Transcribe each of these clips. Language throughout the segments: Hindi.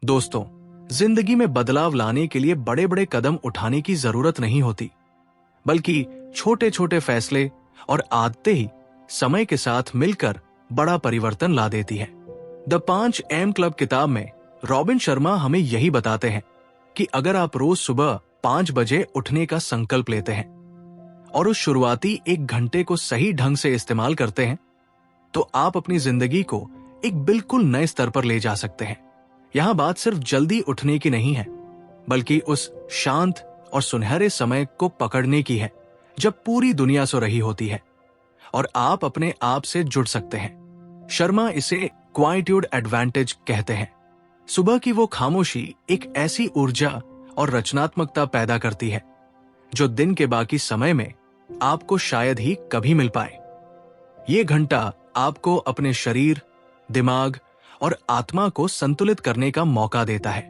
दोस्तों, जिंदगी में बदलाव लाने के लिए बड़े बड़े कदम उठाने की जरूरत नहीं होती, बल्कि छोटे छोटे फैसले और आदतें ही समय के साथ मिलकर बड़ा परिवर्तन ला देती है। द 5 AM क्लब किताब में रॉबिन शर्मा हमें यही बताते हैं कि अगर आप रोज सुबह 5 बजे उठने का संकल्प लेते हैं और उस शुरुआती 1 घंटे को सही ढंग से इस्तेमाल करते हैं, तो आप अपनी जिंदगी को एक बिल्कुल नए स्तर पर ले जा सकते हैं। यहाँ बात सिर्फ जल्दी उठने की नहीं है, बल्कि उस शांत और सुनहरे समय को पकड़ने की है जब पूरी दुनिया सो रही होती है और आप अपने आप से जुड़ सकते हैं। शर्मा इसे क्वाइट्यूड एडवांटेज कहते हैं। सुबह की वो खामोशी एक ऐसी ऊर्जा और रचनात्मकता पैदा करती है जो दिन के बाकी समय में आपको शायद ही कभी मिल पाए। ये घंटा आपको अपने शरीर, दिमाग और आत्मा को संतुलित करने का मौका देता है।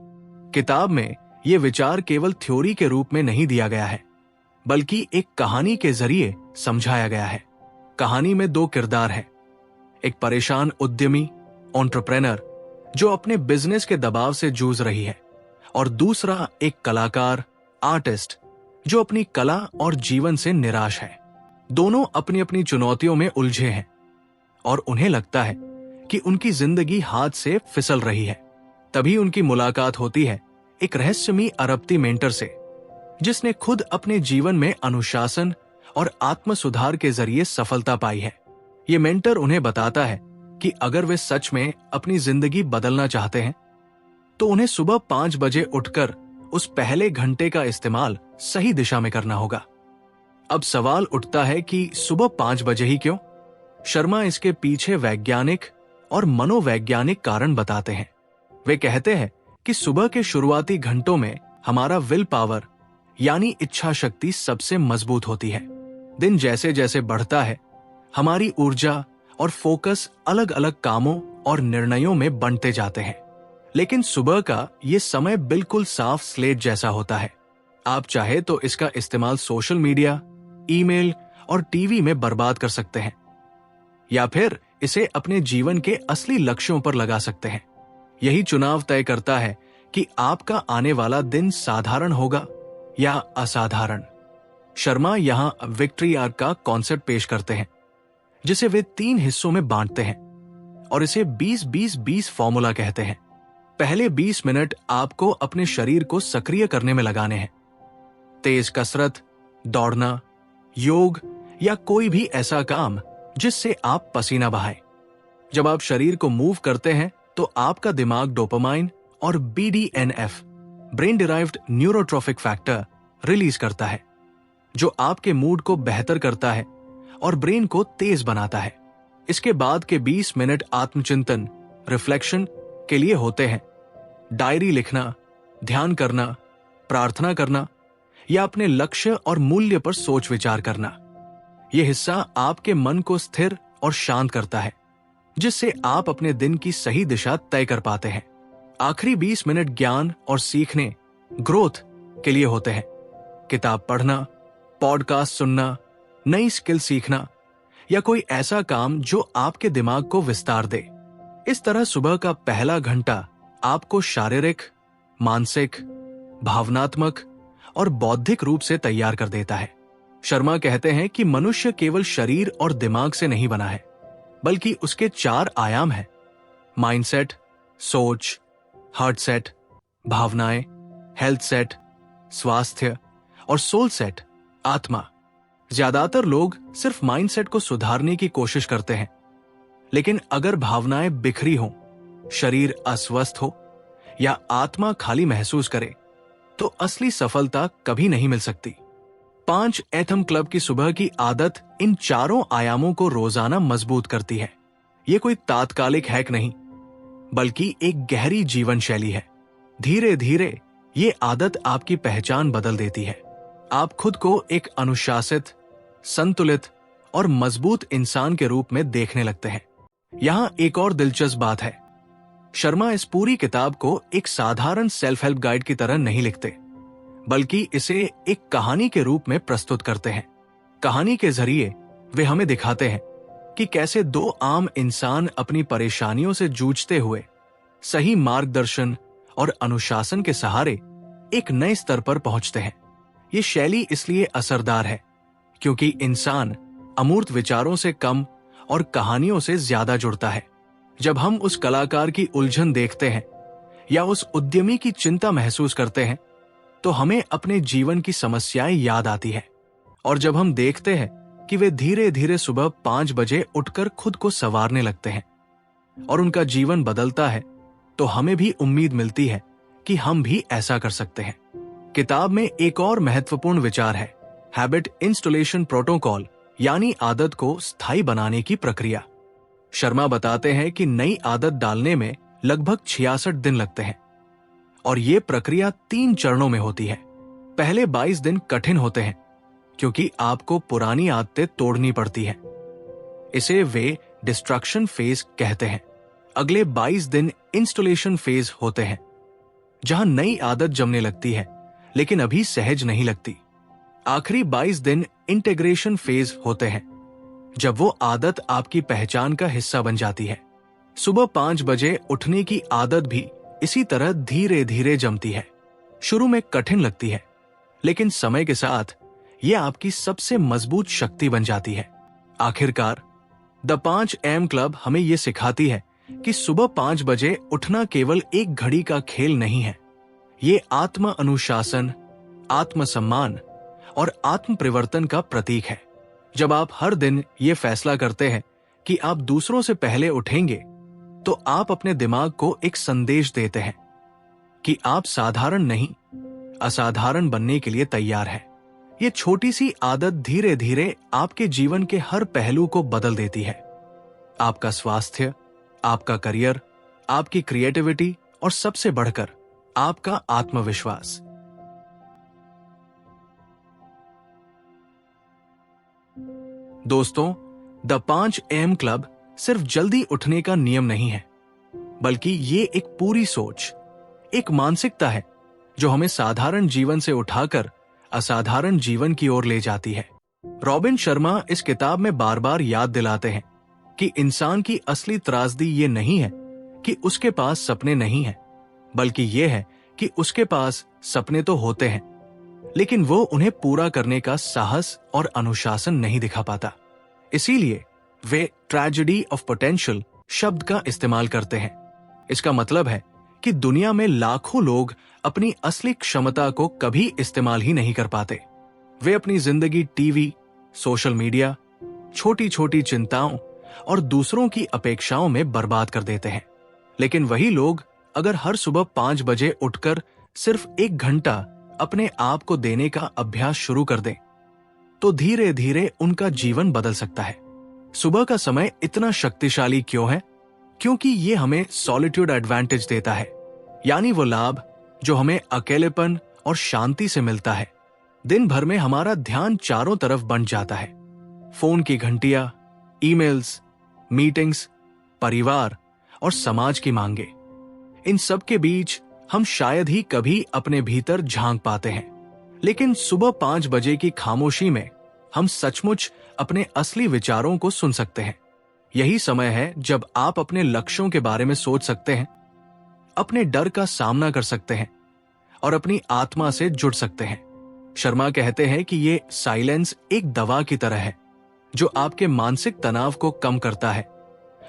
किताब में ये विचार केवल थ्योरी के रूप में नहीं दिया गया है, बल्कि एक कहानी के जरिए समझाया गया है। कहानी में 2 किरदार हैं, एक परेशान उद्यमी एंटरप्रेन्योर जो अपने बिजनेस के दबाव से जूझ रही है, और दूसरा एक कलाकार आर्टिस्ट जो अपनी कला और जीवन से निराश है। दोनों अपनी अपनी चुनौतियों में उलझे हैं और उन्हें लगता है कि उनकी जिंदगी हाथ से फिसल रही है। तभी उनकी मुलाकात होती है एक रहस्यमयी अरबती मेंटर से, जिसने खुद अपने जीवन में अनुशासन और आत्म सुधार के जरिए सफलता पाई है। ये मेंटर उन्हें बताता है कि अगर वे सच में अपनी जिंदगी बदलना चाहते हैं, तो उन्हें सुबह 5 बजे उठकर उस पहले घंटे का इस्तेमाल सही दिशा में करना होगा। अब सवाल उठता है कि सुबह 5 बजे ही क्यों? शर्मा इसके पीछे वैज्ञानिक और मनोवैज्ञानिक कारण बताते हैं। वे कहते हैं कि सुबह के शुरुआती घंटों में हमारा विल पावर यानी इच्छा शक्ति सबसे मजबूत होती है। दिन जैसे जैसे बढ़ता है, हमारी ऊर्जा और फोकस अलग अलग कामों और निर्णयों में बंटते जाते हैं। लेकिन सुबह का ये समय बिल्कुल साफ स्लेट जैसा होता है। आप चाहे तो इसका इस्तेमाल सोशल मीडिया, ईमेल और टीवी में बर्बाद कर सकते हैं, या फिर इसे अपने जीवन के असली लक्ष्यों पर लगा सकते हैं। यही चुनाव तय करता है कि आपका आने वाला दिन साधारण होगा या असाधारण। शर्मा यहां विक्ट्री आर्क का कॉन्सेप्ट पेश करते हैं, जिसे वे 3 हिस्सों में बांटते हैं और इसे 20-20-20 फॉर्मूला कहते हैं। पहले 20 मिनट आपको अपने शरीर को सक्रिय करने में लगाने हैं। तेज कसरत, दौड़ना, योग या कोई भी ऐसा काम जिससे आप पसीना बहाएं। जब आप शरीर को मूव करते हैं तो आपका दिमाग डोपामाइन और BDNF, brain derived neurotrophic factor, release करता है, जो आपके मूड को बेहतर करता है और ब्रेन को तेज बनाता है। इसके बाद के 20 मिनट आत्मचिंतन, रिफ्लेक्शन के लिए होते हैं। डायरी लिखना, ध्यान करना, प्रार्थना करना या अपने लक्ष्य और मूल्य पर सोच विचार करना। यह हिस्सा आपके मन को स्थिर और शांत करता है, जिससे आप अपने दिन की सही दिशा तय कर पाते हैं। आखिरी 20 मिनट ज्ञान और सीखने, ग्रोथ के लिए होते हैं। किताब पढ़ना, पॉडकास्ट सुनना, नई स्किल सीखना या कोई ऐसा काम जो आपके दिमाग को विस्तार दे। इस तरह सुबह का पहला घंटा आपको शारीरिक, मानसिक, भावनात्मक और बौद्धिक रूप से तैयार कर देता है। शर्मा कहते हैं कि मनुष्य केवल शरीर और दिमाग से नहीं बना है, बल्कि उसके 4 आयाम हैं: माइंडसेट, सोच, हार्ट सेट, भावनाएं, हेल्थ सेट, स्वास्थ्य, और सोल सेट, आत्मा। ज्यादातर लोग सिर्फ माइंडसेट को सुधारने की कोशिश करते हैं, लेकिन अगर भावनाएं बिखरी हों, शरीर अस्वस्थ हो या आत्मा खाली महसूस करे, तो असली सफलता कभी नहीं मिल सकती। 5 एथम क्लब की सुबह की आदत इन 4 आयामों को रोजाना मजबूत करती है। ये कोई तात्कालिक हैक नहीं, बल्कि एक गहरी जीवन शैली है। धीरे धीरे ये आदत आपकी पहचान बदल देती है। आप खुद को एक अनुशासित, संतुलित और मजबूत इंसान के रूप में देखने लगते हैं। यहां एक और दिलचस्प बात है, शर्मा इस पूरी किताब को एक साधारण सेल्फ हेल्प गाइड की तरह नहीं लिखते, बल्कि इसे एक कहानी के रूप में प्रस्तुत करते हैं। कहानी के जरिए वे हमें दिखाते हैं कि कैसे 2 आम इंसान अपनी परेशानियों से जूझते हुए सही मार्गदर्शन और अनुशासन के सहारे एक नए स्तर पर पहुंचते हैं। ये शैली इसलिए असरदार है क्योंकि इंसान अमूर्त विचारों से कम और कहानियों से ज्यादा जुड़ता है। जब हम उस कलाकार की उलझन देखते हैं या उस उद्यमी की चिंता महसूस करते हैं तो हमें अपने जीवन की समस्याएं याद आती है। और जब हम देखते हैं कि वे धीरे धीरे सुबह 5 बजे उठकर खुद को संवारने लगते हैं और उनका जीवन बदलता है, तो हमें भी उम्मीद मिलती है कि हम भी ऐसा कर सकते हैं। किताब में एक और महत्वपूर्ण विचार है हैबिट इंस्टॉलेशन प्रोटोकॉल, यानी आदत को स्थायी बनाने की प्रक्रिया। शर्मा बताते हैं कि नई आदत डालने में लगभग 66 दिन लगते हैं और ये प्रक्रिया 3 चरणों में होती है। पहले 22 दिन कठिन होते हैं क्योंकि आपको पुरानी आदतें तोड़नी पड़ती हैं। इसे वे डिस्ट्रक्शन फेज कहते हैं। अगले 22 दिन इंस्टॉलेशन फेज होते हैं जहां नई आदत जमने लगती है लेकिन अभी सहज नहीं लगती। आखिरी 22 दिन इंटीग्रेशन फेज होते हैं जब वो आदत आपकी पहचान का हिस्सा बन जाती है। सुबह 5 बजे उठने की आदत भी इसी तरह धीरे धीरे जमती है। शुरू में कठिन लगती है लेकिन समय के साथ यह आपकी सबसे मजबूत शक्ति बन जाती है। आखिरकार द 5 AM क्लब हमें यह सिखाती है कि सुबह 5 बजे उठना केवल एक घड़ी का खेल नहीं है। ये आत्म अनुशासन, आत्मसम्मान और आत्म परिवर्तन का प्रतीक है। जब आप हर दिन ये फैसला करते हैं कि आप दूसरों से पहले उठेंगे, तो आप अपने दिमाग को एक संदेश देते हैं कि आप साधारण नहीं, असाधारण बनने के लिए तैयार हैं। ये छोटी सी आदत धीरे धीरे आपके जीवन के हर पहलू को बदल देती है। आपका स्वास्थ्य, आपका करियर, आपकी क्रिएटिविटी और सबसे बढ़कर आपका आत्मविश्वास। दोस्तों, द 5 AM क्लब सिर्फ जल्दी उठने का नियम नहीं है, बल्कि ये एक पूरी सोच, एक मानसिकता है जो हमें साधारण जीवन से उठाकर असाधारण जीवन की ओर ले जाती है। रॉबिन शर्मा इस किताब में बार बार याद दिलाते हैं कि इंसान की असली त्रासदी ये नहीं है कि उसके पास सपने नहीं हैं, बल्कि ये है कि उसके पास सपने तो होते हैं लेकिन वो उन्हें पूरा करने का साहस और अनुशासन नहीं दिखा पाता। इसीलिए वे ट्रेजेडी ऑफ पोटेंशियल शब्द का इस्तेमाल करते हैं। इसका मतलब है कि दुनिया में लाखों लोग अपनी असली क्षमता को कभी इस्तेमाल ही नहीं कर पाते। वे अपनी जिंदगी टीवी, सोशल मीडिया, छोटी छोटी चिंताओं और दूसरों की अपेक्षाओं में बर्बाद कर देते हैं। लेकिन वही लोग अगर हर सुबह 5 बजे उठकर सिर्फ 1 घंटा अपने आप को देने का अभ्यास शुरू कर दें, तो धीरे धीरे उनका जीवन बदल सकता है। सुबह का समय इतना शक्तिशाली क्यों है? क्योंकि ये हमें सॉलिट्यूड एडवांटेज देता है, यानी वो लाभ जो हमें अकेलेपन और शांति से मिलता है। दिन भर में हमारा ध्यान चारों तरफ बंट जाता है। फोन की घंटियां, ईमेल्स, मीटिंग्स, परिवार और समाज की मांगे, इन सब के बीच हम शायद ही कभी अपने भीतर झांक पाते हैं। लेकिन सुबह 5 बजे की खामोशी में हम सचमुच अपने असली विचारों को सुन सकते हैं। यही समय है जब आप अपने लक्ष्यों के बारे में सोच सकते हैं, अपने डर का सामना कर सकते हैं और अपनी आत्मा से जुड़ सकते हैं। शर्मा कहते हैं कि ये साइलेंस एक दवा की तरह है जो आपके मानसिक तनाव को कम करता है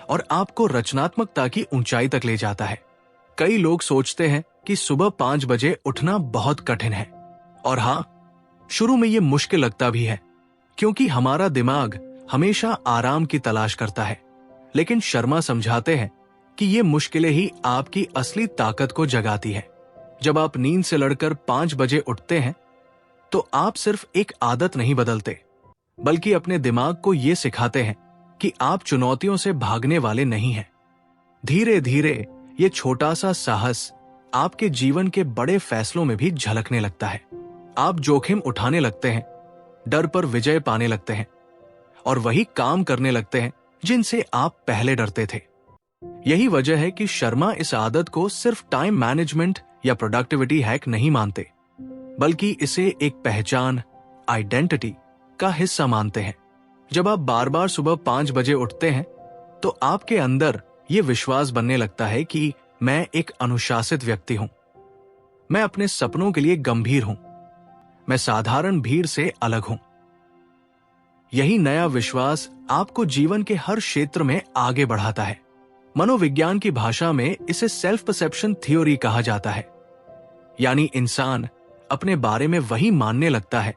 और आपको रचनात्मकता की ऊंचाई तक ले जाता है। कई लोग सोचते हैं कि सुबह 5 बजे उठना बहुत कठिन है, और हाँ, शुरू में ये मुश्किल लगता भी है क्योंकि हमारा दिमाग हमेशा आराम की तलाश करता है। लेकिन शर्मा समझाते हैं कि ये मुश्किलें ही आपकी असली ताकत को जगाती है। जब आप नींद से लड़कर 5 बजे उठते हैं तो आप सिर्फ एक आदत नहीं बदलते, बल्कि अपने दिमाग को ये सिखाते हैं कि आप चुनौतियों से भागने वाले नहीं हैं। धीरे धीरे ये छोटा सा साहस आपके जीवन के बड़े फैसलों में भी झलकने लगता है। आप जोखिम उठाने लगते हैं, डर पर विजय पाने लगते हैं और वही काम करने लगते हैं जिनसे आप पहले डरते थे। यही वजह है कि शर्मा इस आदत को सिर्फ टाइम मैनेजमेंट या प्रोडक्टिविटी हैक नहीं मानते, बल्कि इसे एक पहचान, आइडेंटिटी का हिस्सा मानते हैं। जब आप बार बार सुबह 5 बजे उठते हैं तो आपके अंदर ये विश्वास बनने लगता है कि मैं एक अनुशासित व्यक्ति हूं। मैं अपने सपनों के लिए गंभीर हूं। मैं साधारण भीड़ से अलग हूं। यही नया विश्वास आपको जीवन के हर क्षेत्र में आगे बढ़ाता है। मनोविज्ञान की भाषा में इसे सेल्फ परसेप्शन थ्योरी कहा जाता है। यानी इंसान अपने बारे में वही मानने लगता है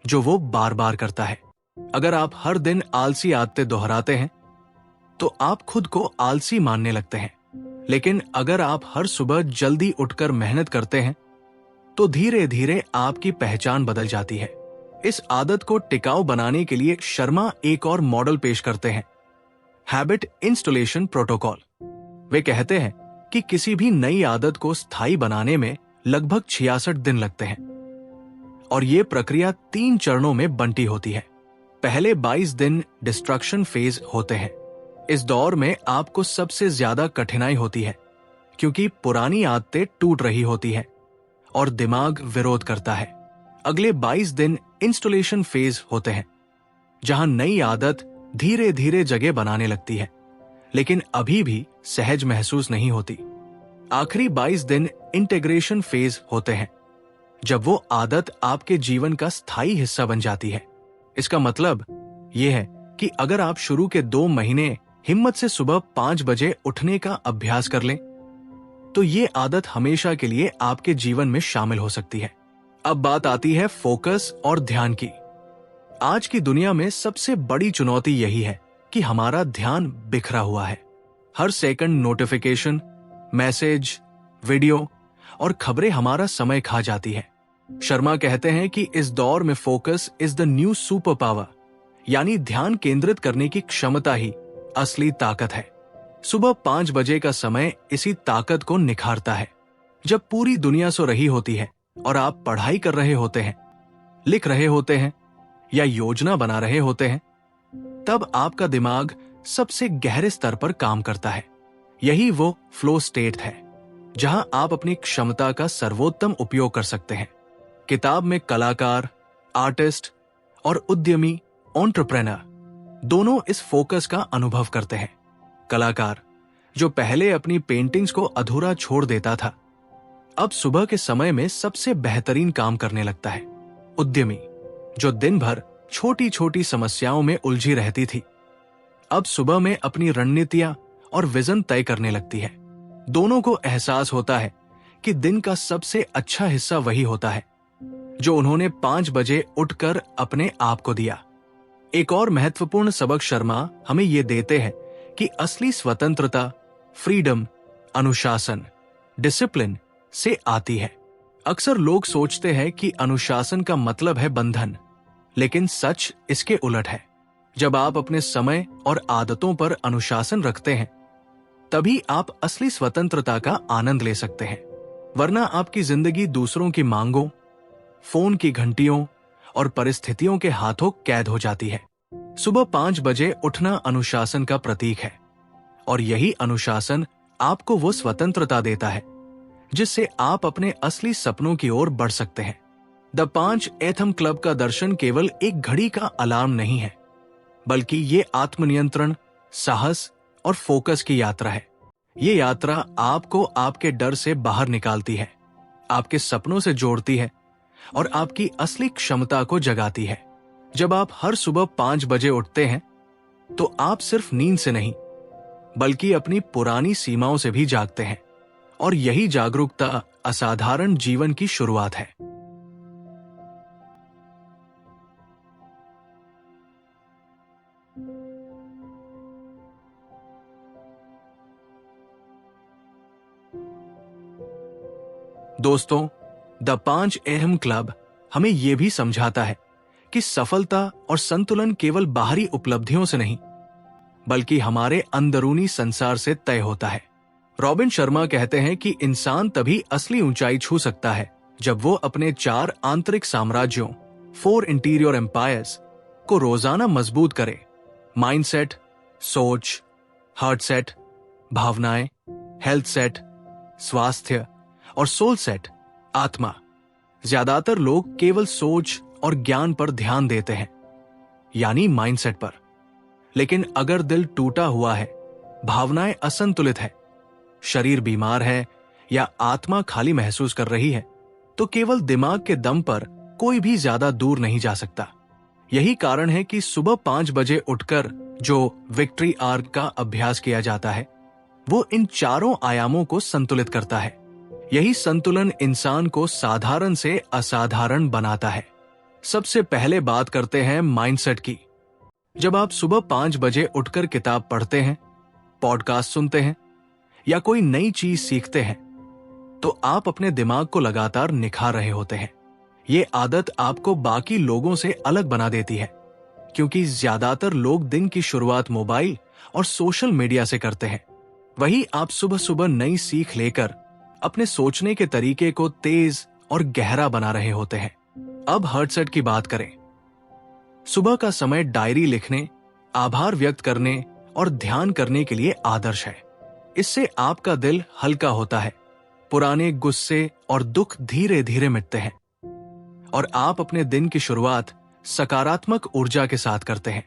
जो वो बार बार करता है। अगर आप हर दिन आलसी आदतें दोहराते हैं तो आप खुद को आलसी मानने लगते हैं। लेकिन अगर आप हर सुबह जल्दी उठकर मेहनत करते हैं तो धीरे धीरे आपकी पहचान बदल जाती है। इस आदत को टिकाऊ बनाने के लिए शर्मा एक और मॉडल पेश करते हैं, हैबिट इंस्टॉलेशन प्रोटोकॉल। वे कहते हैं कि किसी भी नई आदत को स्थायी बनाने में लगभग 66 दिन लगते हैं और ये प्रक्रिया 3 चरणों में बंटी होती है। पहले 22 दिन डिस्ट्रक्शन फेज होते हैं। इस दौर में आपको सबसे ज्यादा कठिनाई होती है क्योंकि पुरानी आदतें टूट रही होती है और दिमाग विरोध करता है। अगले 22 दिन इंस्टॉलेशन फेज होते हैं जहां नई आदत धीरे धीरे जगह बनाने लगती है लेकिन अभी भी सहज महसूस नहीं होती। आखिरी 22 दिन इंटीग्रेशन फेज होते हैं जब वो आदत आपके जीवन का स्थायी हिस्सा बन जाती है। इसका मतलब यह है कि अगर आप शुरू के 2 महीने हिम्मत से सुबह 5 बजे उठने का अभ्यास कर लें तो ये आदत हमेशा के लिए आपके जीवन में शामिल हो सकती है। अब बात आती है फोकस और ध्यान की। आज की दुनिया में सबसे बड़ी चुनौती यही है कि हमारा ध्यान बिखरा हुआ है। हर सेकंड नोटिफिकेशन, मैसेज, वीडियो और खबरें हमारा समय खा जाती है। शर्मा कहते हैं कि इस दौर में focus is the new super power, यानी ध्यान केंद्रित करने की क्षमता ही असली ताकत है। सुबह 5 बजे का समय इसी ताकत को निखारता है। जब पूरी दुनिया सो रही होती है और आप पढ़ाई कर रहे होते हैं, लिख रहे होते हैं या योजना बना रहे होते हैं, तब आपका दिमाग सबसे गहरे स्तर पर काम करता है। यही वो फ्लो स्टेट है जहां आप अपनी क्षमता का सर्वोत्तम उपयोग कर सकते हैं। किताब में कलाकार, आर्टिस्ट और उद्यमी, एंटरप्रेन्योर दोनों इस फोकस का अनुभव करते हैं। कलाकार जो पहले अपनी पेंटिंग्स को अधूरा छोड़ देता था, अब सुबह के समय में सबसे बेहतरीन काम करने लगता है। उद्यमी जो दिन भर छोटी छोटी समस्याओं में उलझी रहती थी, अब सुबह में अपनी रणनीतियां और विजन तय करने लगती है। दोनों को एहसास होता है कि दिन का सबसे अच्छा हिस्सा वही होता है जो उन्होंने 5 बजे उठकर अपने आप को दिया। एक और महत्वपूर्ण सबक शर्मा हमें ये देते हैं कि असली स्वतंत्रता, फ्रीडम, अनुशासन, डिसिप्लिन से आती है। अक्सर लोग सोचते हैं कि अनुशासन का मतलब है बंधन, लेकिन सच इसके उलट है। जब आप अपने समय और आदतों पर अनुशासन रखते हैं, तभी आप असली स्वतंत्रता का आनंद ले सकते हैं। वरना आपकी जिंदगी दूसरों की मांगों, फोन की घंटियों और परिस्थितियों के हाथों कैद हो जाती है। सुबह 5 बजे उठना अनुशासन का प्रतीक है और यही अनुशासन आपको वो स्वतंत्रता देता है जिससे आप अपने असली सपनों की ओर बढ़ सकते हैं। द 5 एथम क्लब का दर्शन केवल एक घड़ी का अलार्म नहीं है, बल्कि ये आत्मनियंत्रण, साहस और फोकस की यात्रा है। ये यात्रा आपको आपके डर से बाहर निकालती है, आपके सपनों से जोड़ती है और आपकी असली क्षमता को जगाती है। जब आप हर सुबह 5 बजे उठते हैं तो आप सिर्फ नींद से नहीं बल्कि अपनी पुरानी सीमाओं से भी जागते हैं और यही जागरूकता असाधारण जीवन की शुरुआत है। दोस्तों, द 5 अहम क्लब हमें यह भी समझाता है कि सफलता और संतुलन केवल बाहरी उपलब्धियों से नहीं बल्कि हमारे अंदरूनी संसार से तय होता है। रॉबिन शर्मा कहते हैं कि इंसान तभी असली ऊंचाई छू सकता है जब वो अपने 4 आंतरिक साम्राज्यों, 4 इंटीरियर एम्पायर्स को रोजाना मजबूत करे। माइंडसेट, सोच, हार्ट सेट, भावनाएं, हेल्थ सेट, स्वास्थ्य और सोल सेट, आत्मा। ज्यादातर लोग केवल सोच और ज्ञान पर ध्यान देते हैं, यानी माइंडसेट पर। लेकिन अगर दिल टूटा हुआ है, भावनाएं असंतुलित है शरीर बीमार है या आत्मा खाली महसूस कर रही है, तो केवल दिमाग के दम पर कोई भी ज्यादा दूर नहीं जा सकता। यही कारण है कि सुबह 5 बजे उठकर जो विक्ट्री आर्क का अभ्यास किया जाता है, वो इन चारों आयामों को संतुलित करता है। यही संतुलन इंसान को साधारण से असाधारण बनाता है। सबसे पहले बात करते हैं माइंडसेट की। जब आप सुबह 5 बजे उठकर किताब पढ़ते हैं, पॉडकास्ट सुनते हैं या कोई नई चीज सीखते हैं, तो आप अपने दिमाग को लगातार निखार रहे होते हैं। ये आदत आपको बाकी लोगों से अलग बना देती है, क्योंकि ज्यादातर लोग दिन की शुरुआत मोबाइल और सोशल मीडिया से करते हैं। वही आप सुबह सुबह नई सीख लेकर अपने सोचने के तरीके को तेज और गहरा बना रहे होते हैं। अब हार्ट की बात करें। सुबह का समय डायरी लिखने, आभार व्यक्त करने और ध्यान करने के लिए आदर्श है। इससे आपका दिल हल्का होता है, पुराने गुस्से और दुख धीरे धीरे मिटते हैं और आप अपने दिन की शुरुआत सकारात्मक ऊर्जा के साथ करते हैं।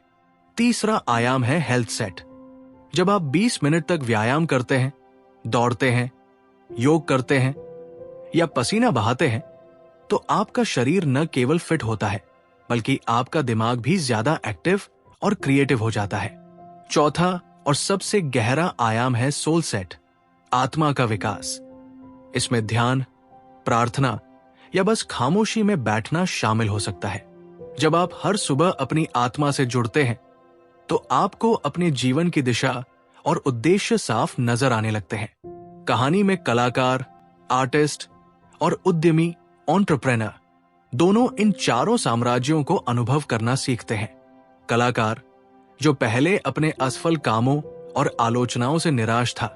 तीसरा आयाम है हेल्थ सेट। जब आप 20 मिनट तक व्यायाम करते हैं, दौड़ते हैं, योग करते हैं या पसीना बहाते हैं, तो आपका शरीर न केवल फिट होता है, बल्कि आपका दिमाग भी ज्यादा एक्टिव और क्रिएटिव हो जाता है। चौथा और सबसे गहरा आयाम है सोल सेट, आत्मा का विकास। इसमें ध्यान, प्रार्थना या बस खामोशी में बैठना शामिल हो सकता है। जब आप हर सुबह अपनी आत्मा से जुड़ते हैं, तो आपको अपने जीवन की दिशा और उद्देश्य साफ नजर आने लगते हैं। कहानी में कलाकार, आर्टिस्ट और उद्यमी, एंटरप्रेन्योर, दोनों इन चारों साम्राज्यों को अनुभव करना सीखते हैं। कलाकार, जो पहले अपने असफल कामों और आलोचनाओं से निराश था,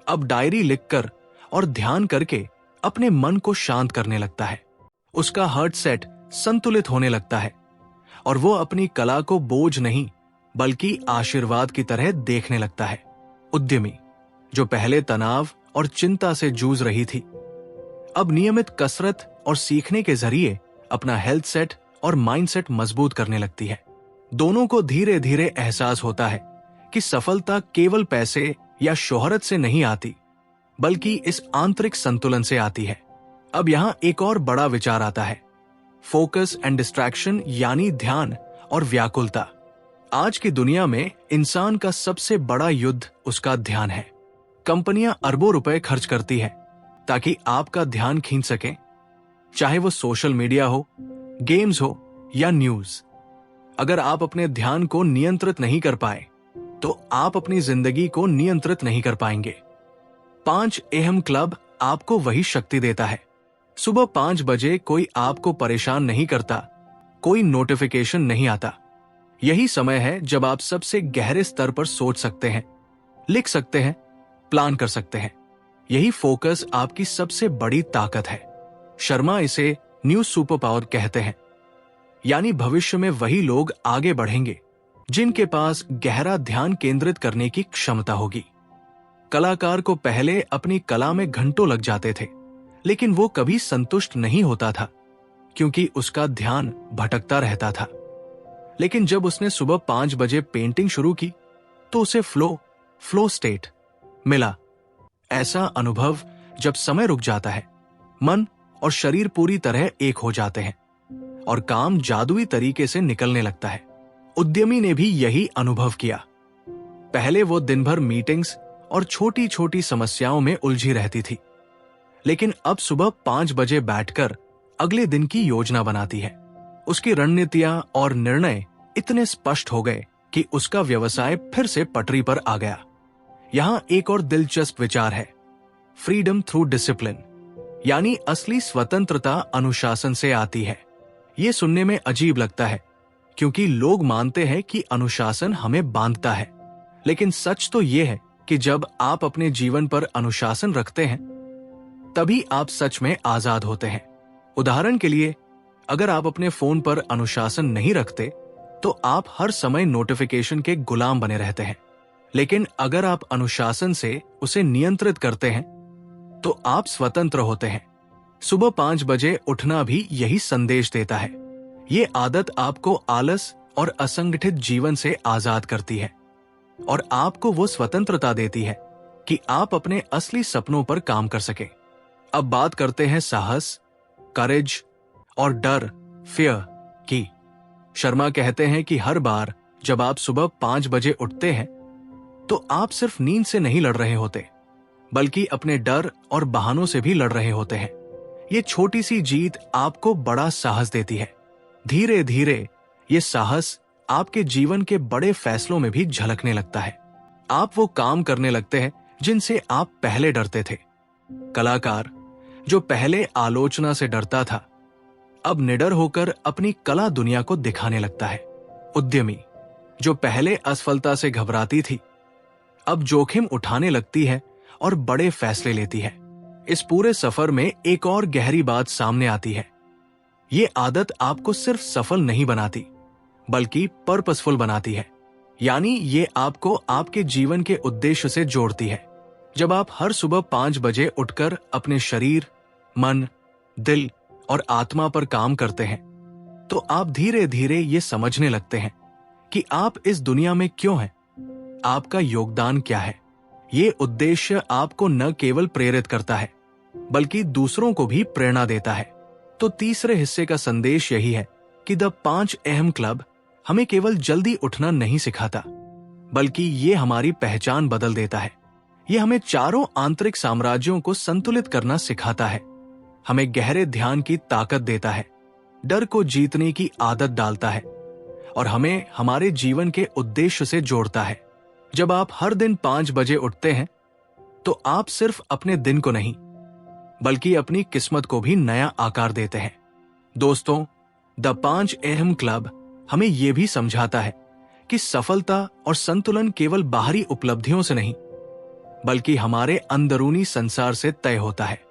अब डायरी लिखकर और ध्यान करके अपने मन को शांत करने लगता है। उसका हार्ट सेट संतुलित होने लगता है और वो अपनी कला को बोझ नहीं बल्कि आशीर्वाद की तरह देखने लगता है। उद्यमी, जो पहले तनाव और चिंता से जूझ रही थी, अब नियमित कसरत और सीखने के जरिए अपना हेल्थ सेट और माइंडसेट मजबूत करने लगती है। दोनों को धीरे धीरे एहसास होता है कि सफलता केवल पैसे या शोहरत से नहीं आती, बल्कि इस आंतरिक संतुलन से आती है। अब यहां एक और बड़ा विचार आता है, फोकस एंड डिस्ट्रैक्शन, यानी ध्यान और व्याकुलता। आज की दुनिया में इंसान का सबसे बड़ा युद्ध उसका ध्यान है। कंपनियां अरबों रुपए खर्च करती है ताकि आपका ध्यान खींच सके, चाहे वो सोशल मीडिया हो, गेम्स हो या न्यूज। अगर आप अपने ध्यान को नियंत्रित नहीं कर पाए, तो आप अपनी जिंदगी को नियंत्रित नहीं कर पाएंगे। 5 अहम क्लब आपको वही शक्ति देता है। सुबह 5 बजे कोई आपको परेशान नहीं करता, कोई नोटिफिकेशन नहीं आता। यही समय है जब आप सबसे गहरे स्तर पर सोच सकते हैं, लिख सकते हैं, प्लान कर सकते हैं। यही फोकस आपकी सबसे बड़ी ताकत है। शर्मा इसे न्यू सुपर पावर कहते हैं, यानी भविष्य में वही लोग आगे बढ़ेंगे जिनके पास गहरा ध्यान केंद्रित करने की क्षमता होगी। कलाकार को पहले अपनी कला में घंटों लग जाते थे, लेकिन वो कभी संतुष्ट नहीं होता था, क्योंकि उसका ध्यान भटकता रहता था। लेकिन जब उसने सुबह 5 बजे पेंटिंग शुरू की, तो उसे फ्लो स्टेट मिला। ऐसा अनुभव जब समय रुक जाता है, मन और शरीर पूरी तरह एक हो जाते हैं और काम जादुई तरीके से निकलने लगता है। उद्यमी ने भी यही अनुभव किया। पहले वो दिन भर मीटिंग्स और छोटी छोटी समस्याओं में उलझी रहती थी, लेकिन अब सुबह 5 बजे बैठकर अगले दिन की योजना बनाती है। उसकी रणनीतियां और निर्णय इतने स्पष्ट हो गए कि उसका व्यवसाय फिर से पटरी पर आ गया। यहां एक और दिलचस्प विचार है, फ्रीडम थ्रू डिसिप्लिन, यानी असली स्वतंत्रता अनुशासन से आती है। ये सुनने में अजीब लगता है, क्योंकि लोग मानते हैं कि अनुशासन हमें बांधता है, लेकिन सच तो यह है कि जब आप अपने जीवन पर अनुशासन रखते हैं, तभी आप सच में आजाद होते हैं। उदाहरण के लिए, अगर आप अपने फोन पर अनुशासन नहीं रखते, तो आप हर समय नोटिफिकेशन के गुलाम बने रहते हैं। लेकिन अगर आप अनुशासन से उसे नियंत्रित करते हैं, तो आप स्वतंत्र होते हैं। सुबह 5 बजे उठना भी यही संदेश देता है। ये आदत आपको आलस और असंगठित जीवन से आजाद करती है और आपको वो स्वतंत्रता देती है कि आप अपने असली सपनों पर काम कर सकें। अब बात करते हैं साहस, करेज और डर, फियर की। शर्मा कहते हैं कि हर बार जब आप सुबह 5 बजे उठते हैं तो आप सिर्फ नींद से नहीं लड़ रहे होते, बल्कि अपने डर और बहानों से भी लड़ रहे होते हैं। ये छोटी सी जीत आपको बड़ा साहस देती है। धीरे धीरे ये साहस आपके जीवन के बड़े फैसलों में भी झलकने लगता है। आप वो काम करने लगते हैं जिनसे आप पहले डरते थे। कलाकार जो पहले आलोचना से डरता था, अब निडर होकर अपनी कला दुनिया को दिखाने लगता है। उद्यमी जो पहले असफलता से घबराती थी, अब जोखिम उठाने लगती है और बड़े फैसले लेती है। इस पूरे सफर में एक और गहरी बात सामने आती है। ये आदत आपको सिर्फ सफल नहीं बनाती, बल्कि पर्पसफुल बनाती है। यानी ये आपको आपके जीवन के उद्देश्य से जोड़ती है। जब आप हर सुबह 5 बजे उठकर अपने शरीर, मन, दिल और आत्मा पर काम करते हैं, तो आप धीरे धीरे ये समझने लगते हैं कि आप इस दुनिया में क्यों हैं, आपका योगदान क्या है। ये उद्देश्य आपको न केवल प्रेरित करता है, बल्कि दूसरों को भी प्रेरणा देता है। तो तीसरे हिस्से का संदेश यही है कि द 5 अहम क्लब हमें केवल जल्दी उठना नहीं सिखाता, बल्कि ये हमारी पहचान बदल देता है। ये हमें चारों आंतरिक साम्राज्यों को संतुलित करना सिखाता है, हमें गहरे ध्यान की ताकत देता है, डर को जीतने की आदत डालता है और हमें हमारे जीवन के उद्देश्य से जोड़ता है। जब आप हर दिन 5 बजे उठते हैं, तो आप सिर्फ अपने दिन को नहीं, बल्कि अपनी किस्मत को भी नया आकार देते हैं। दोस्तों, द 5 अहम क्लब हमें यह भी समझाता है कि सफलता और संतुलन केवल बाहरी उपलब्धियों से नहीं, बल्कि हमारे अंदरूनी संसार से तय होता है।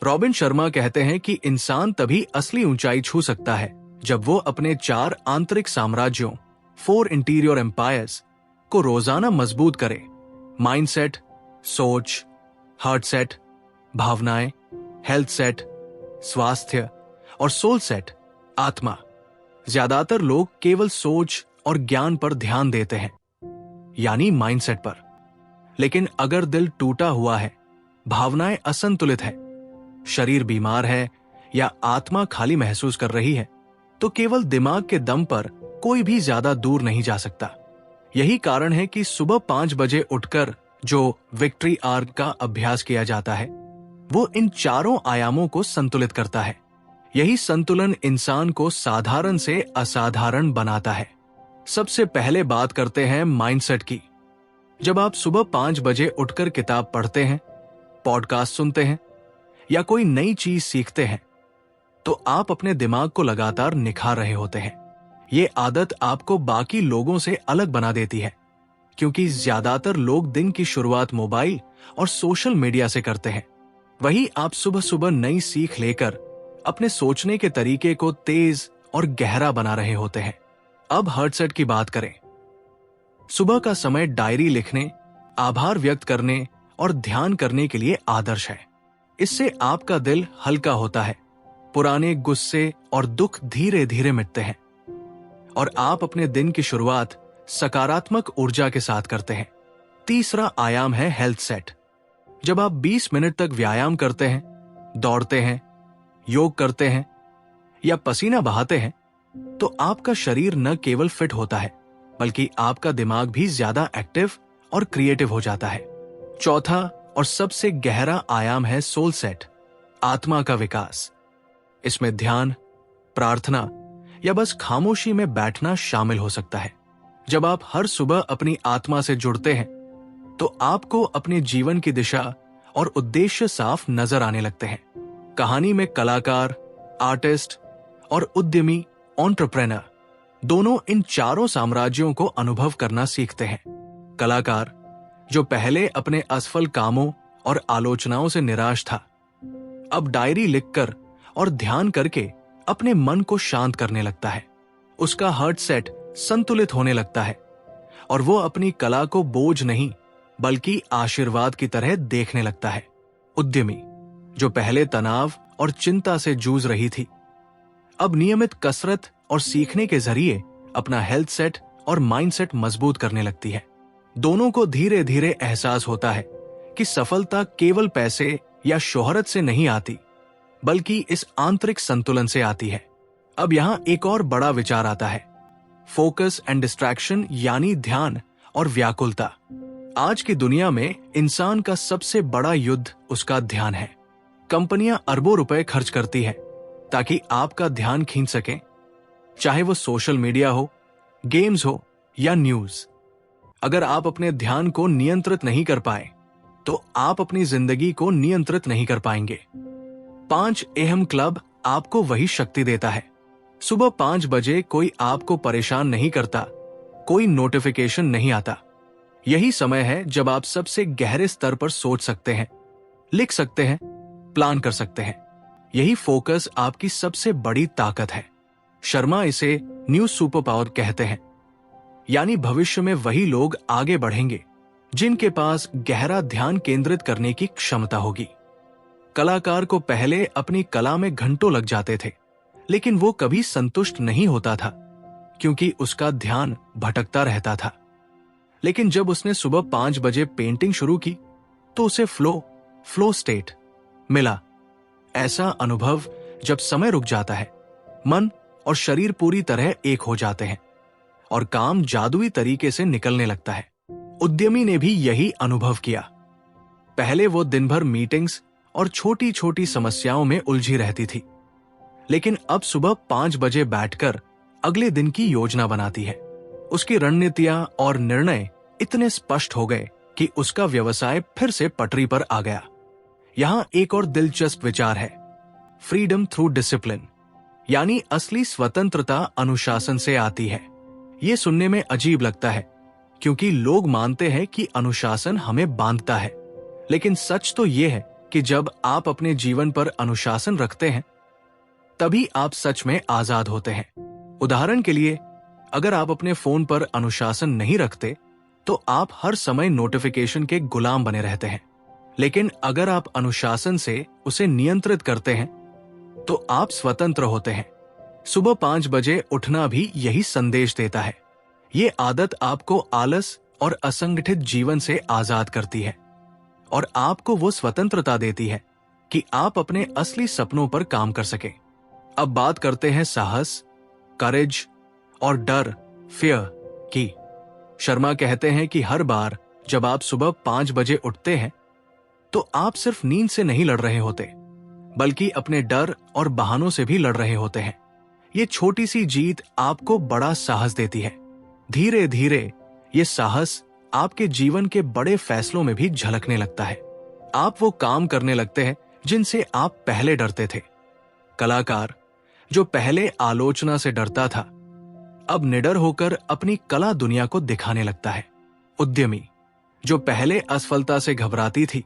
रॉबिन शर्मा कहते हैं कि इंसान तभी असली ऊंचाई छू सकता है जब वो अपने 4 आंतरिक साम्राज्यों, 4 इंटीरियर एम्पायर्स को रोजाना मजबूत करे। माइंडसेट, सोच, हार्ट सेट, भावनाएं, हेल्थ सेट, स्वास्थ्य और सोल सेट, आत्मा। ज्यादातर लोग केवल सोच और ज्ञान पर ध्यान देते हैं, यानी माइंडसेट पर। लेकिन अगर दिल टूटा हुआ है, भावनाएं असंतुलित है, शरीर बीमार है या आत्मा खाली महसूस कर रही है, तो केवल दिमाग के दम पर कोई भी ज्यादा दूर नहीं जा सकता। यही कारण है कि सुबह 5 बजे उठकर जो विक्ट्री आर्क का अभ्यास किया जाता है, वो इन चारों आयामों को संतुलित करता है। यही संतुलन इंसान को साधारण से असाधारण बनाता है। सबसे पहले बात करते हैं माइंडसेट की। जब आप सुबह 5 बजे उठकर किताब पढ़ते हैं, पॉडकास्ट सुनते हैं या कोई नई चीज सीखते हैं, तो आप अपने दिमाग को लगातार निखार रहे होते हैं। ये आदत आपको बाकी लोगों से अलग बना देती है, क्योंकि ज्यादातर लोग दिन की शुरुआत मोबाइल और सोशल मीडिया से करते हैं। वही आप सुबह सुबह नई सीख लेकर अपने सोचने के तरीके को तेज और गहरा बना रहे होते हैं। अब हार्टसेट की बात करें। सुबह का समय डायरी लिखने, आभार व्यक्त करने और ध्यान करने के लिए आदर्श है। इससे आपका दिल हल्का होता है, पुराने गुस्से और दुख धीरे धीरे मिटते हैं और आप अपने दिन की शुरुआत सकारात्मक ऊर्जा के साथ करते हैं। तीसरा आयाम है हेल्थ सेट। जब आप 20 मिनट तक व्यायाम करते हैं, दौड़ते हैं, योग करते हैं या पसीना बहाते हैं, तो आपका शरीर न केवल फिट होता है, बल्कि आपका दिमाग भी ज्यादा एक्टिव और क्रिएटिव हो जाता है। चौथा और सबसे गहरा आयाम है सोल सेट, आत्मा का विकास। इसमें ध्यान, प्रार्थना या बस खामोशी में बैठना शामिल हो सकता है। जब आप हर सुबह अपनी आत्मा से जुड़ते हैं, तो आपको अपने जीवन की दिशा और उद्देश्य साफ नजर आने लगते हैं। कहानी में कलाकार, आर्टिस्ट और उद्यमी, एंटरप्रेन्योर, दोनों इन चारों साम्राज्यों को अनुभव करना सीखते हैं। कलाकार जो पहले अपने असफल कामों और आलोचनाओं से निराश था, अब डायरी लिखकर और ध्यान करके अपने मन को शांत करने लगता है। उसका हार्ट सेट संतुलित होने लगता है और वो अपनी कला को बोझ नहीं, बल्कि आशीर्वाद की तरह देखने लगता है। उद्यमी जो पहले तनाव और चिंता से जूझ रही थी, अब नियमित कसरत और सीखने के जरिए अपना हेल्थ सेट और माइंडसेट मजबूत करने लगती है। दोनों को धीरे धीरे एहसास होता है कि सफलता केवल पैसे या शोहरत से नहीं आती, बल्कि इस आंतरिक संतुलन से आती है। अब यहां एक और बड़ा विचार आता है, फोकस एंड डिस्ट्रैक्शन, यानी ध्यान और व्याकुलता। आज की दुनिया में इंसान का सबसे बड़ा युद्ध उसका ध्यान है। कंपनियां अरबों रुपए खर्च करती है ताकि आपका ध्यान खींच सके, चाहे वो सोशल मीडिया हो, गेम्स हो या न्यूज। अगर आप अपने ध्यान को नियंत्रित नहीं कर पाए तो आप अपनी जिंदगी को नियंत्रित नहीं कर पाएंगे। 5 अहम क्लब आपको वही शक्ति देता है। सुबह 5 बजे कोई आपको परेशान नहीं करता, कोई नोटिफिकेशन नहीं आता। यही समय है जब आप सबसे गहरे स्तर पर सोच सकते हैं, लिख सकते हैं, प्लान कर सकते हैं। यही फोकस आपकी सबसे बड़ी ताकत है। शर्मा इसे न्यू सुपर पावर कहते हैं। यानी भविष्य में वही लोग आगे बढ़ेंगे जिनके पास गहरा ध्यान केंद्रित करने की क्षमता होगी। कलाकार को पहले अपनी कला में घंटों लग जाते थे, लेकिन वो कभी संतुष्ट नहीं होता था क्योंकि उसका ध्यान भटकता रहता था। लेकिन जब उसने सुबह 5 बजे पेंटिंग शुरू की तो उसे फ्लो स्टेट मिला। ऐसा अनुभव जब समय रुक जाता है, मन और शरीर पूरी तरह एक हो जाते हैं और काम जादुई तरीके से निकलने लगता है। उद्यमी ने भी यही अनुभव किया। पहले वो दिन भर मीटिंग्स और छोटी छोटी समस्याओं में उलझी रहती थी, लेकिन अब सुबह 5 बजे बैठकर अगले दिन की योजना बनाती है। उसकी रणनीतियां और निर्णय इतने स्पष्ट हो गए कि उसका व्यवसाय फिर से पटरी पर आ गया। यहां एक और दिलचस्प विचार है, फ्रीडम थ्रू डिसिप्लिन, यानी असली स्वतंत्रता अनुशासन से आती है। ये सुनने में अजीब लगता है क्योंकि लोग मानते हैं कि अनुशासन हमें बांधता है, लेकिन सच तो यह है कि जब आप अपने जीवन पर अनुशासन रखते हैं तभी आप सच में आजाद होते हैं। उदाहरण के लिए, अगर आप अपने फोन पर अनुशासन नहीं रखते तो आप हर समय नोटिफिकेशन के गुलाम बने रहते हैं, लेकिन अगर आप अनुशासन से उसे नियंत्रित करते हैं तो आप स्वतंत्र होते हैं। सुबह 5 बजे उठना भी यही संदेश देता है। ये आदत आपको आलस और असंगठित जीवन से आजाद करती है और आपको वो स्वतंत्रता देती है कि आप अपने असली सपनों पर काम कर सकें। अब बात करते हैं साहस, करेज और डर, फियर की। शर्मा कहते हैं कि हर बार जब आप सुबह 5 बजे उठते हैं तो आप सिर्फ नींद से नहीं लड़ रहे होते, बल्कि अपने डर और बहानों से भी लड़ रहे होते हैं। ये छोटी सी जीत आपको बड़ा साहस देती है। धीरे धीरे ये साहस आपके जीवन के बड़े फैसलों में भी झलकने लगता है। आप वो काम करने लगते हैं जिनसे आप पहले डरते थे। कलाकार जो पहले आलोचना से डरता था, अब निडर होकर अपनी कला दुनिया को दिखाने लगता है। उद्यमी जो पहले असफलता से घबराती थी,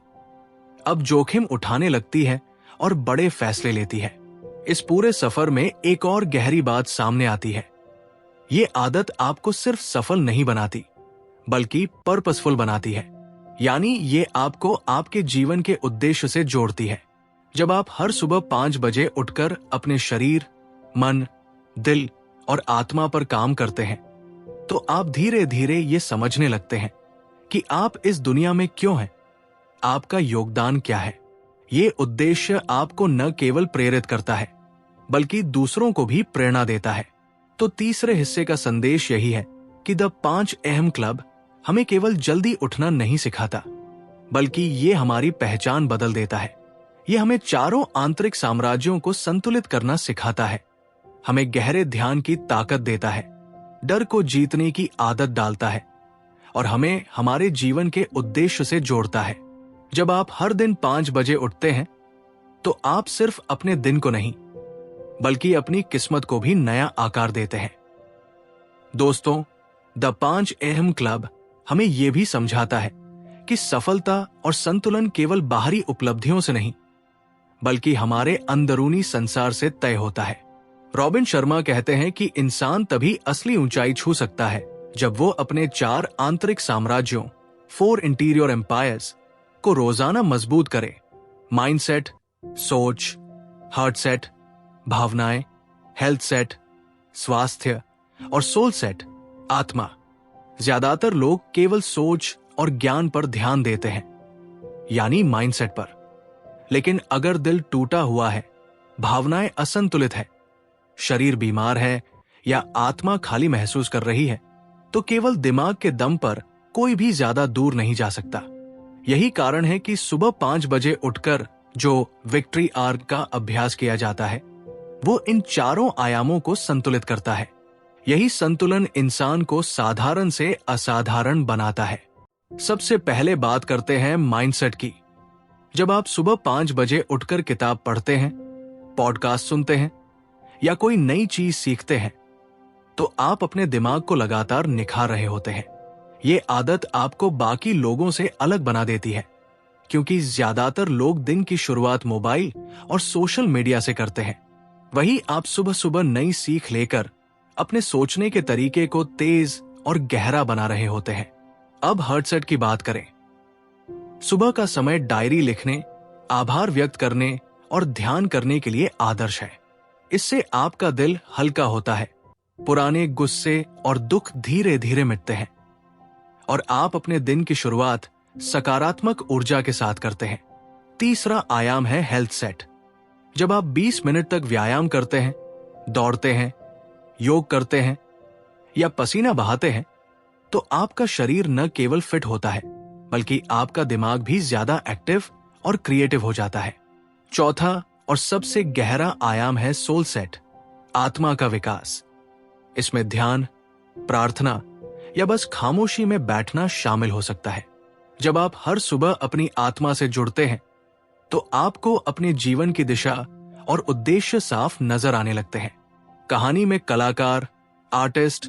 अब जोखिम उठाने लगती है और बड़े फैसले लेती है। इस पूरे सफर में एक और गहरी बात सामने आती है। ये आदत आपको सिर्फ सफल नहीं बनाती, बल्कि पर्पसफुल बनाती है। यानी ये आपको आपके जीवन के उद्देश्य से जोड़ती है। जब आप हर सुबह 5 बजे उठकर अपने शरीर, मन, दिल और आत्मा पर काम करते हैं, तो आप धीरे धीरे ये समझने लगते हैं कि आप इस दुनिया में क्यों हैं, आपका योगदान क्या है। ये उद्देश्य आपको न केवल प्रेरित करता है, बल्कि दूसरों को भी प्रेरणा देता है। तो तीसरे हिस्से का संदेश यही है कि द 5 अहम क्लब हमें केवल जल्दी उठना नहीं सिखाता, बल्कि ये हमारी पहचान बदल देता है। ये हमें चारों आंतरिक साम्राज्यों को संतुलित करना सिखाता है, हमें गहरे ध्यान की ताकत देता है, डर को जीतने की आदत डालता है और हमें हमारे जीवन के उद्देश्य से जोड़ता है। जब आप हर दिन 5 बजे उठते हैं तो आप सिर्फ अपने दिन को नहीं, बल्कि अपनी किस्मत को भी नया आकार देते हैं। दोस्तों, द 5 अहम क्लब हमें यह भी समझाता है कि सफलता और संतुलन केवल बाहरी उपलब्धियों से नहीं, बल्कि हमारे अंदरूनी संसार से तय होता है। रॉबिन शर्मा कहते हैं कि इंसान तभी असली ऊंचाई छू सकता है जब वो अपने 4 आंतरिक साम्राज्यों, 4 इंटीरियर एम्पायर्स को रोजाना मजबूत करे। माइंडसेट, सोच, हार्ट सेट, भावनाएं, हेल्थ सेट, स्वास्थ्य और सोल सेट, आत्मा। ज्यादातर लोग केवल सोच और ज्ञान पर ध्यान देते हैं। यानी माइंडसेट पर। लेकिन अगर दिल टूटा हुआ है, भावनाएं असंतुलित है, शरीर बीमार है या आत्मा खाली महसूस कर रही है, तो केवल दिमाग के दम पर कोई भी ज्यादा दूर नहीं जा सकता। यही कारण है कि सुबह 5 बजे उठकर जो विक्ट्री आवर का अभ्यास किया जाता है, वो इन चारों आयामों को संतुलित करता है। यही संतुलन इंसान को साधारण से असाधारण बनाता है। सबसे पहले बात करते हैं माइंडसेट की। जब आप सुबह 5 बजे उठकर किताब पढ़ते हैं, पॉडकास्ट सुनते हैं या कोई नई चीज सीखते हैं, तो आप अपने दिमाग को लगातार निखार रहे होते हैं। ये आदत आपको बाकी लोगों से अलग बना देती है, क्योंकि ज्यादातर लोग दिन की शुरुआत मोबाइल और सोशल मीडिया से करते हैं। वही आप सुबह सुबह नई सीख लेकर अपने सोचने के तरीके को तेज और गहरा बना रहे होते हैं। अब हार्टसेट की बात करें। सुबह का समय डायरी लिखने, आभार व्यक्त करने और ध्यान करने के लिए आदर्श है। इससे आपका दिल हल्का होता है, पुराने गुस्से और दुख धीरे धीरे मिटते हैं और आप अपने दिन की शुरुआत सकारात्मक ऊर्जा के साथ करते हैं। तीसरा आयाम है हेल्थ सेट। जब आप 20 मिनट तक व्यायाम करते हैं, दौड़ते हैं, योग करते हैं या पसीना बहाते हैं, तो आपका शरीर न केवल फिट होता है, बल्कि आपका दिमाग भी ज्यादा एक्टिव और क्रिएटिव हो जाता है। चौथा और सबसे गहरा आयाम है सोल सेट, आत्मा का विकास। इसमें ध्यान, प्रार्थना या बस खामोशी में बैठना शामिल हो सकता है। जब आप हर सुबह अपनी आत्मा से जुड़ते हैं, तो आपको अपने जीवन की दिशा और उद्देश्य साफ नजर आने लगते हैं। कहानी में कलाकार, आर्टिस्ट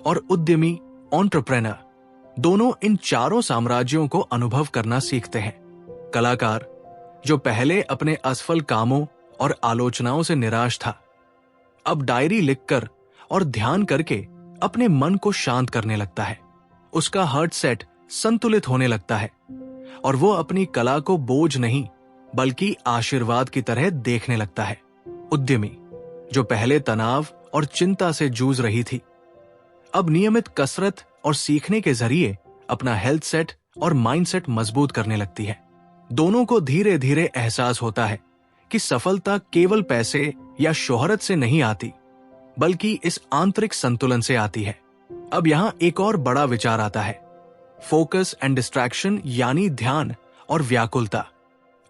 और उद्यमी, एंटरप्रेन्योर, दोनों इन चारों साम्राज्यों को अनुभव करना सीखते हैं। कलाकार, जो पहले अपने असफल कामों और आलोचनाओं से निराश था, अब डायरी लिखकर और ध्यान करके अपने मन को शांत करने लगता है। उसका हार्ट सेट संतुलित होने लगता है और वो अपनी कला को बोझ नहीं बल्कि आशीर्वाद की तरह देखने लगता है। उद्यमी, जो पहले तनाव और चिंता से जूझ रही थी, अब नियमित कसरत और सीखने के जरिए अपना हेल्थ सेट और माइंड सेट मजबूत करने लगती है। दोनों को धीरे धीरे एहसास होता है कि सफलता केवल पैसे या शोहरत से नहीं आती, बल्कि इस आंतरिक संतुलन से आती है। अब यहां एक और बड़ा विचार आता है, फोकस एंड डिस्ट्रैक्शन, यानी ध्यान और व्याकुलता।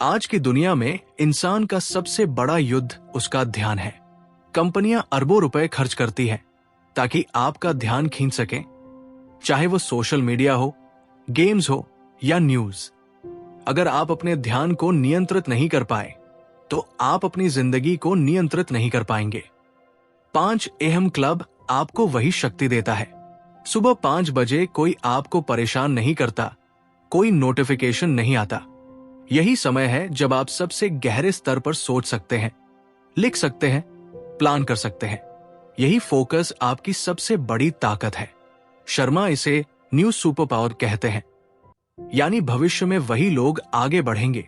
आज की दुनिया में इंसान का सबसे बड़ा युद्ध उसका ध्यान है। कंपनियां अरबों रुपए खर्च करती हैं ताकि आपका ध्यान खींच सकें, चाहे वो सोशल मीडिया हो, गेम्स हो या न्यूज। अगर आप अपने ध्यान को नियंत्रित नहीं कर पाए, तो आप अपनी जिंदगी को नियंत्रित नहीं कर पाएंगे। 5 अहम क्लब आपको वही शक्ति देता है। सुबह 5 बजे कोई आपको परेशान नहीं करता, कोई नोटिफिकेशन नहीं आता। यही समय है जब आप सबसे गहरे स्तर पर सोच सकते हैं, लिख सकते हैं, प्लान कर सकते हैं। यही फोकस आपकी सबसे बड़ी ताकत है। शर्मा इसे न्यू सुपर पावर कहते हैं, यानी भविष्य में वही लोग आगे बढ़ेंगे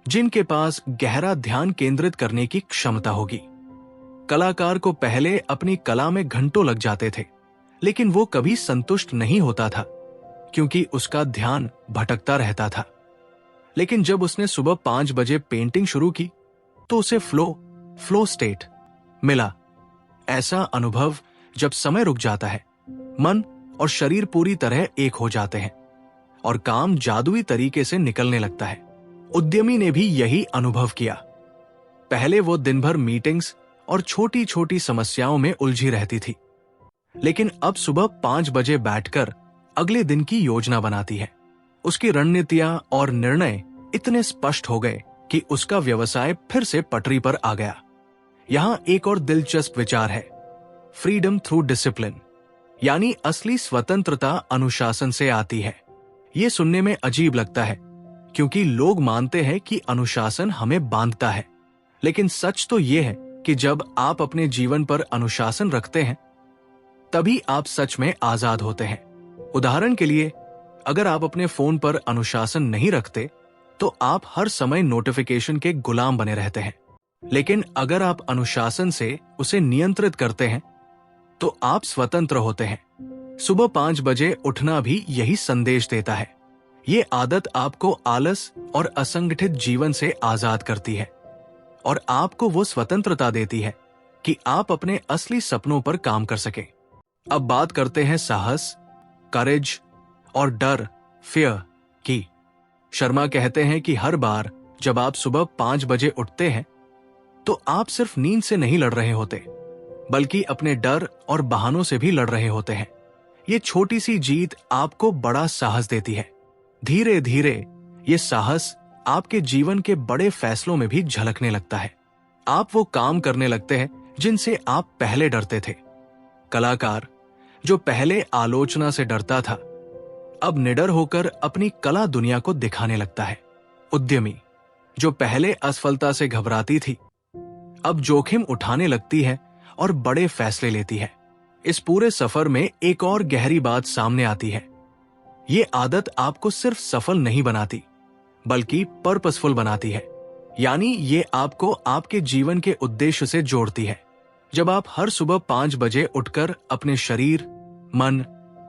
जिनके पास गहरा ध्यान केंद्रित करने की क्षमता होगी। कलाकार को पहले अपनी कला में घंटों लग जाते थे, लेकिन वो कभी संतुष्ट नहीं होता था, क्योंकि उसका ध्यान भटकता रहता था। लेकिन जब उसने सुबह 5 बजे पेंटिंग शुरू की, तो उसे फ्लो स्टेट मिला। ऐसा अनुभव जब समय रुक जाता है, मन और शरीर पूरी तरह एक हो जाते हैं और काम जादुई तरीके से निकलने लगता है। उद्यमी ने भी यही अनुभव किया। पहले वो दिन भर मीटिंग्स और छोटी छोटी समस्याओं में उलझी रहती थी, लेकिन अब सुबह 5 बजे बैठकर अगले दिन की योजना बनाती है। उसकी रणनीतियां और निर्णय इतने स्पष्ट हो गए कि उसका व्यवसाय फिर से पटरी पर आ गया। यहां एक और दिलचस्प विचार है, फ्रीडम थ्रू डिसिप्लिन, यानी असली स्वतंत्रता अनुशासन से आती है। ये सुनने में अजीब लगता है, क्योंकि लोग मानते हैं कि अनुशासन हमें बांधता है, लेकिन सच तो ये है कि जब आप अपने जीवन पर अनुशासन रखते हैं, तभी आप सच में आजाद होते हैं। उदाहरण के लिए, अगर आप अपने फोन पर अनुशासन नहीं रखते, तो आप हर समय नोटिफिकेशन के गुलाम बने रहते हैं। लेकिन अगर आप अनुशासन से उसे नियंत्रित करते हैं, तो आप स्वतंत्र होते हैं। सुबह 5 बजे उठना भी यही संदेश देता है, ये आदत आपको आलस और असंगठित जीवन से आजाद करती है और आपको वो स्वतंत्रता देती है कि आप अपने असली सपनों पर काम कर सकें। अब बात करते हैं साहस, करेज और डर, फियर की। शर्मा कहते हैं कि हर बार जब आप सुबह 5 बजे उठते हैं तो आप सिर्फ नींद से नहीं लड़ रहे होते, बल्कि अपने डर और बहानों से भी लड़ रहे होते हैं। ये छोटी सी जीत आपको बड़ा साहस देती है। धीरे धीरे ये साहस आपके जीवन के बड़े फैसलों में भी झलकने लगता है। आप वो काम करने लगते हैं जिनसे आप पहले डरते थे। कलाकार जो पहले आलोचना से डरता था, अब निडर होकर अपनी कला दुनिया को दिखाने लगता है। उद्यमी जो पहले असफलता से घबराती थी, अब जोखिम उठाने लगती है और बड़े फैसले लेती है। इस पूरे सफर में एक और गहरी बात सामने आती है। ये आदत आपको सिर्फ सफल नहीं बनाती, बल्कि पर्पसफुल बनाती है। यानी ये आपको आपके जीवन के उद्देश्य से जोड़ती है। जब आप हर सुबह 5 बजे उठकर अपने शरीर, मन,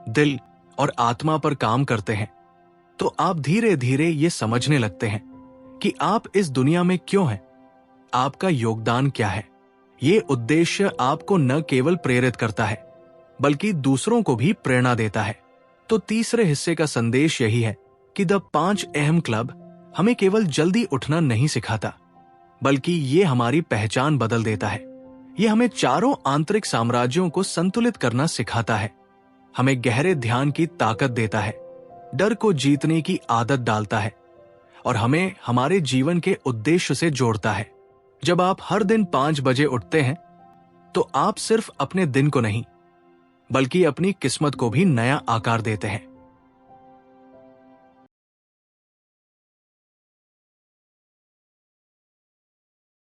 दिल और आत्मा पर काम करते हैं, तो आप धीरे धीरे ये समझने लगते हैं कि आप इस दुनिया में क्यों हैं, आपका योगदान क्या है। ये उद्देश्य आपको न केवल प्रेरित करता है, बल्कि दूसरों को भी प्रेरणा देता है। तो तीसरे हिस्से का संदेश यही है कि द 5 अहम क्लब हमें केवल जल्दी उठना नहीं सिखाता, बल्कि ये हमारी पहचान बदल देता है। ये हमें चारों आंतरिक साम्राज्यों को संतुलित करना सिखाता है, हमें गहरे ध्यान की ताकत देता है, डर को जीतने की आदत डालता है और हमें हमारे जीवन के उद्देश्य से जोड़ता है। जब आप हर दिन 5 बजे उठते हैं, तो आप सिर्फ अपने दिन को नहीं, बल्कि अपनी किस्मत को भी नया आकार देते हैं।